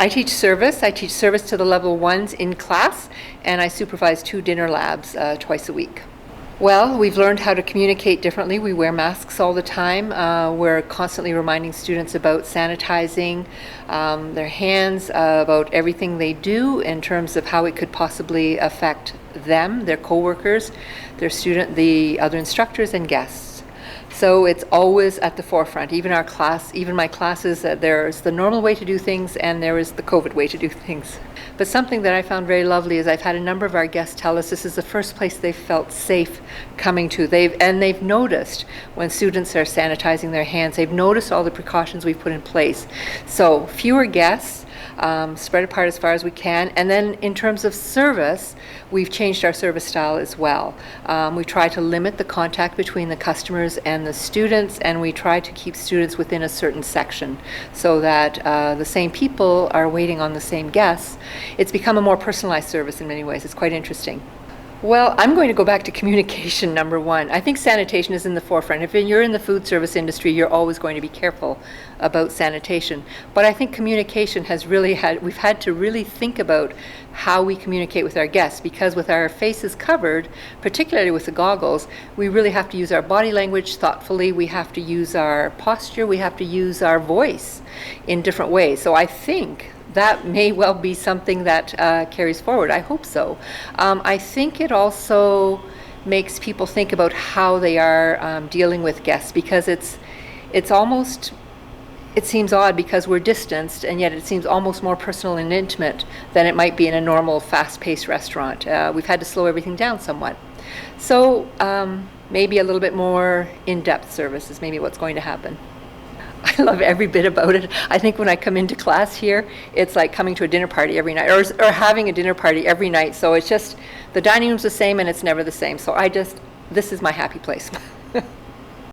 I teach service. I teach service to the level 1s in class, and I supervise 2 dinner labs twice a week. Well, we've learned how to communicate differently. We wear masks all the time. We're constantly reminding students about sanitizing their hands, about everything they do in terms of how it could possibly affect them, their coworkers, the other instructors and guests. So it's always at the forefront. Even my classes, there's the normal way to do things and there is the COVID way to do things. But something that I found very lovely is I've had a number of our guests tell us this is the first place they've felt safe coming to. They've noticed when students are sanitizing their hands, they've noticed all the precautions we've put in place. So fewer guests, spread apart as far as we can. And then in terms of service, we've changed our service style as well. We try to limit the contact between the customers and the students, and we try to keep students within a certain section so that the same people are waiting on the same guests. It's become a more personalized service in many ways. It's quite interesting. Well, I'm going to go back to communication, number 1. I think sanitation is in the forefront. If you're in the food service industry, you're always going to be careful about sanitation. But I think communication we've had to really think about how we communicate with our guests, because with our faces covered, particularly with the goggles, we really have to use our body language thoughtfully. We have to use our posture. We have to use our voice in different ways. So I think that may well be something that carries forward. I hope so. I think it also makes people think about how they are dealing with guests, because it seems odd because we're distanced, and yet it seems almost more personal and intimate than it might be in a normal fast-paced restaurant. We've had to slow everything down somewhat. So maybe a little bit more in-depth service is maybe what's going to happen. I love every bit about it. I think when I come into class here, it's like coming to a dinner party every night, or having a dinner party every night. So it's just, the dining room's the same and it's never the same. So this is my happy place.